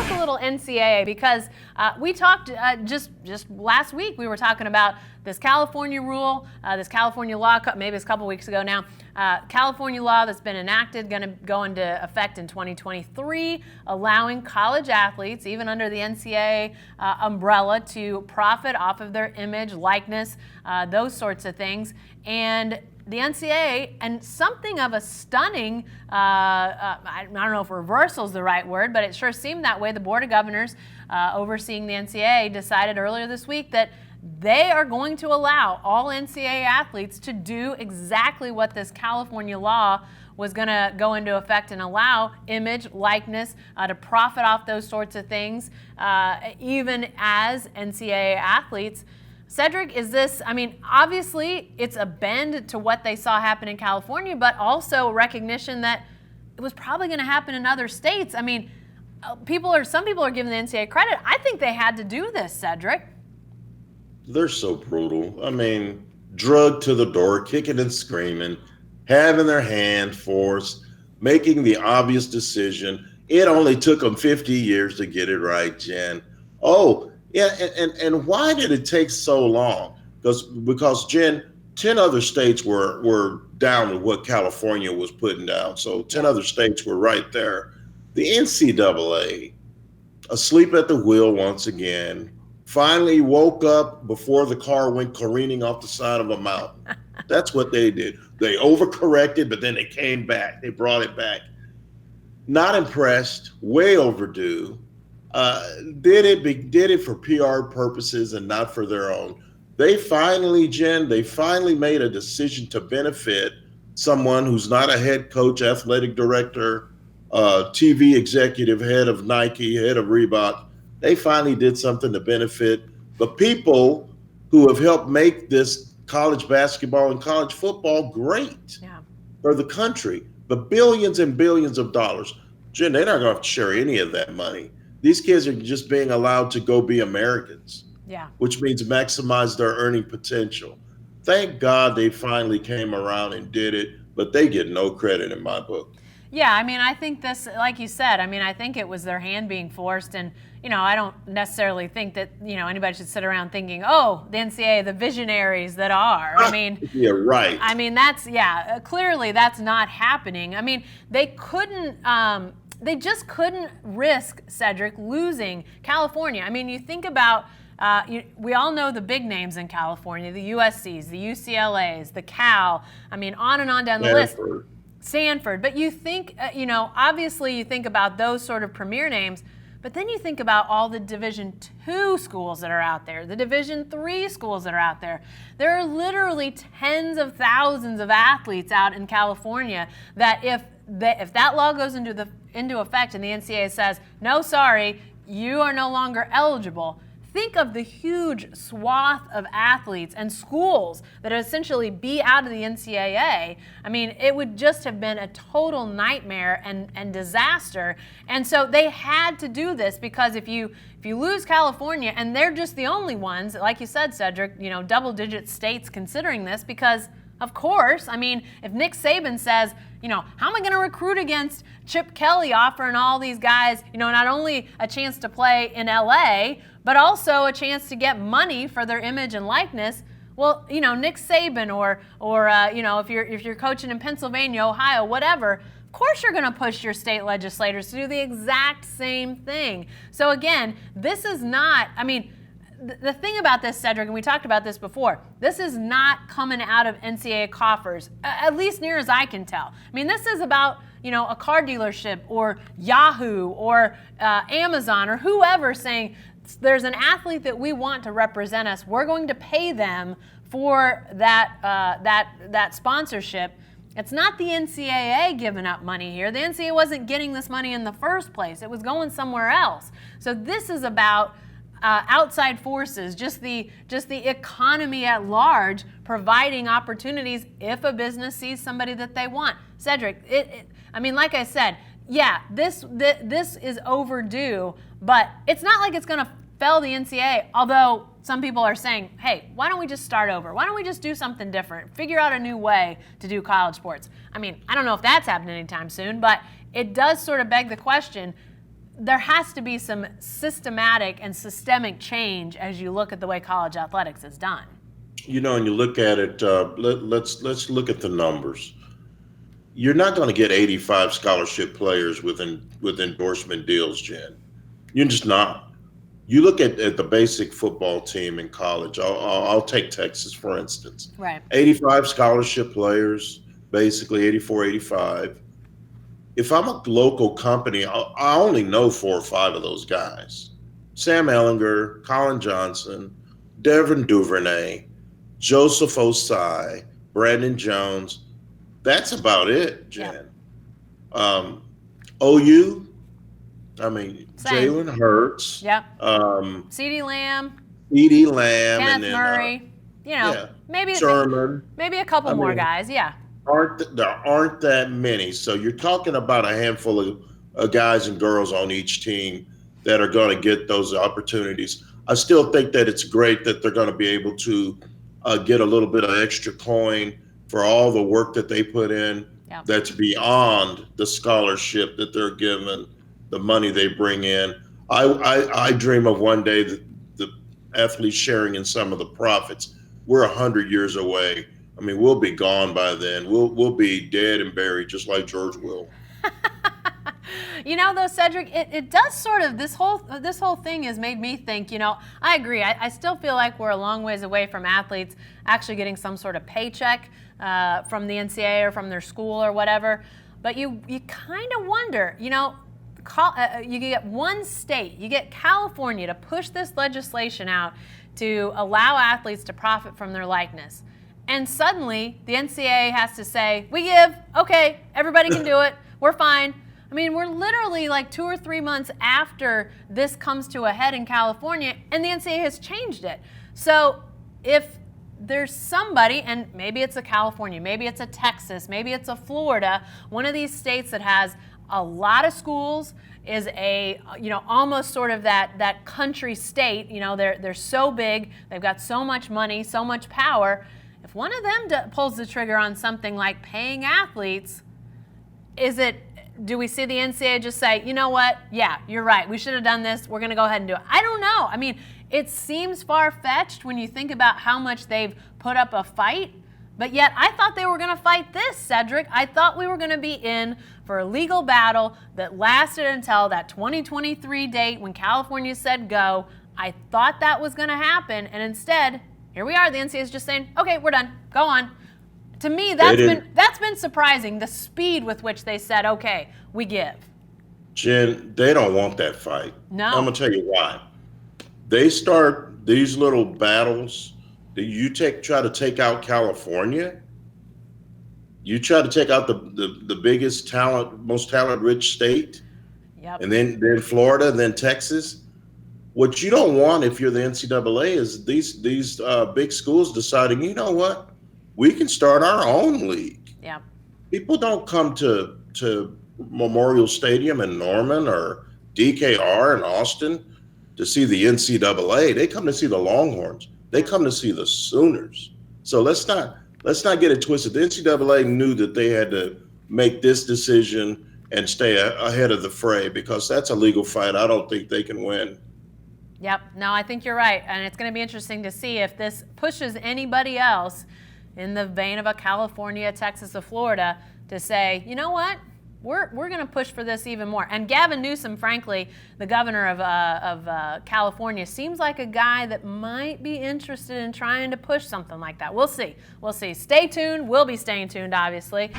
talk a little NCAA because we talked just last week. We were talking about this California rule, this California law, maybe it's a couple weeks ago now. California law that's been enacted, going to go into effect in 2023, allowing college athletes, even under the NCAA umbrella, to profit off of their image, likeness, those sorts of things. And the NCAA, and something of a stunning, I don't know if reversal is the right word, but it sure seemed that way. The Board of Governors overseeing the NCAA decided earlier this week that they are going to allow all NCAA athletes to do exactly what this California law was going to go into effect and allow: image, likeness, to profit off those sorts of things, even as NCAA athletes. Cedric, is this, I mean, obviously it's a bend to what they saw happen in California, but also recognition that it was probably going to happen in other states. I mean, some people are giving the NCAA credit. I think they had to do this, Cedric. They're so brutal. I mean, drugged to the door, kicking and screaming, having their hand forced, making the obvious decision. It only took them 50 years to get it right, Jen. Oh, yeah, and why did it take so long? Because Jen, 10 other states were down with what California was putting down. So 10 other states were right there. The NCAA, asleep at the wheel once again, finally woke up before the car went careening off the side of a mountain. That's what they did. They overcorrected, but then they came back. They brought it back. Not impressed, way overdue. Did it for PR purposes and not for their own. They finally made a decision to benefit someone who's not a head coach, athletic director, TV executive, head of Nike, head of Reebok. They finally did something to benefit the people who have helped make this college basketball and college football great for the country. The billions and billions of dollars. Jen, they're not going to have to share any of that money. These kids are just being allowed to go be Americans, which means maximize their earning potential. Thank God they finally came around and did it, but they get no credit in my book. Yeah, I mean, I think this, like you said, I mean, I think it was their hand being forced. And, you know, I don't necessarily think that, you know, anybody should sit around thinking, oh, the NCAA, the visionaries that are. I mean, yeah, right. I mean, clearly that's not happening. I mean, they just couldn't risk, Cedric, losing California. I mean, you think about, we all know the big names in California, the USCs, the UCLAs, the Cal, I mean, on and on down the list. Stanford. But you think, obviously you think about those sort of premier names, but then you think about all the Division II schools that are out there, the Division III schools that are out there. There are literally tens of thousands of athletes out in California that if that law goes into effect and the NCAA says, no, sorry, you are no longer eligible, think of the huge swath of athletes and schools that would essentially be out of the NCAA. I mean, it would just have been a total nightmare and disaster. And so they had to do this because if you lose California, and they're just the only ones, like you said, Cedric, double-digit states considering this because, of course, I mean, if Nick Saban says, how am I going to recruit against Chip Kelly offering all these guys, not only a chance to play in LA, but also a chance to get money for their image and likeness? Well, Nick Saban or if you're coaching in Pennsylvania, Ohio, whatever, of course you're going to push your state legislators to do the exact same thing. So again, this is not, I mean, the thing about this, Cedric, and we talked about this before, this is not coming out of NCAA coffers, at least near as I can tell. I mean, this is about, a car dealership or Yahoo or Amazon or whoever saying, there's an athlete that we want to represent us. We're going to pay them for that sponsorship. It's not the NCAA giving up money here. The NCAA wasn't getting this money in the first place. It was going somewhere else. So this is about outside forces, just the economy at large, providing opportunities if a business sees somebody that they want. Cedric, I mean, like I said, yeah, this is overdue, but it's not like it's going to fell the NCAA, although some people are saying, hey, why don't we just start over? Why don't we just do something different? Figure out a new way to do college sports. I mean, I don't know if that's happening anytime soon, but it does sort of beg the question, there has to be some systematic and systemic change as you look at the way college athletics is done. You know, and you look at it, let's look at the numbers. You're not going to get 85 scholarship players with endorsement deals, Jen. You're just not. You look at the basic football team in college. I'll take Texas, for instance. Right. 85 scholarship players, basically 84, 85. If I'm a local company, I only know 4 or 5 of those guys. Sam Ehlinger, Colin Johnson, Devin Duvernay, Joseph Osai, Brandon Jones. That's about it, Jen. Yeah. OU, I mean, Same. Jalen Hurts. Yep. CeeDee Lamb. Lamb. Kenneth And then, Murray. Maybe Sherman. maybe a couple more guys. Yeah. There aren't that many. So you're talking about a handful of guys and girls on each team that are going to get those opportunities. I still think that it's great that they're going to be able to get a little bit of extra coin for all the work that they put in. Yep. That's beyond the scholarship that they're given, the money they bring in. I dream of one day that the athletes sharing in some of the profits. We're 100 years away. I mean, we'll be gone by then. We'll be dead and buried, just like George will. Though, Cedric, it does sort of, this whole thing has made me think, I agree. I still feel like we're a long ways away from athletes actually getting some sort of paycheck from the NCAA or from their school or whatever. But you kind of wonder, you get one state, you get California to push this legislation out to allow athletes to profit from their likeness. And suddenly the NCAA has to say, we give, okay, everybody can do it, we're fine. I mean, we're literally like 2 or 3 months after this comes to a head in California, and the NCAA has changed it. So if there's somebody, and maybe it's a California, maybe it's a Texas, maybe it's a Florida, one of these states that has a lot of schools, is a, almost sort of that country state, they're so big, they've got so much money, so much power. If one of them pulls the trigger on something like paying athletes, do we see the NCAA just say, you know what, yeah, you're right, we should have done this, we're going to go ahead and do it? I don't know. I mean, it seems far-fetched when you think about how much they've put up a fight, but yet I thought they were going to fight this, Cedric. I thought we were going to be in for a legal battle that lasted until that 2023 date when California said go. I thought that was going to happen, and instead, here we are. The NCAA is just saying, okay, we're done, go on. To me, that's been surprising, the speed with which they said, okay, we give. Jen, they don't want that fight. No. I'm going to tell you why. They start these little battles. You try to take out California. You try to take out the biggest most talent-rich state. Yep. And then Florida, and then Texas. What you don't want if you're the NCAA is these big schools deciding, you know what, we can start our own league. Yeah. People don't come to Memorial Stadium in Norman or DKR in Austin to see the NCAA. They come to see the Longhorns. They come to see the Sooners. So let's not get it twisted. The NCAA knew that they had to make this decision and stay ahead of the fray, because that's a legal fight I don't think they can win. Yep. No, I think you're right. And it's going to be interesting to see if this pushes anybody else in the vein of a California, Texas, or Florida to say, you know what, we're going to push for this even more. And Gavin Newsom, frankly, the governor of California, seems like a guy that might be interested in trying to push something like that. We'll see. We'll see. Stay tuned. We'll be staying tuned, obviously.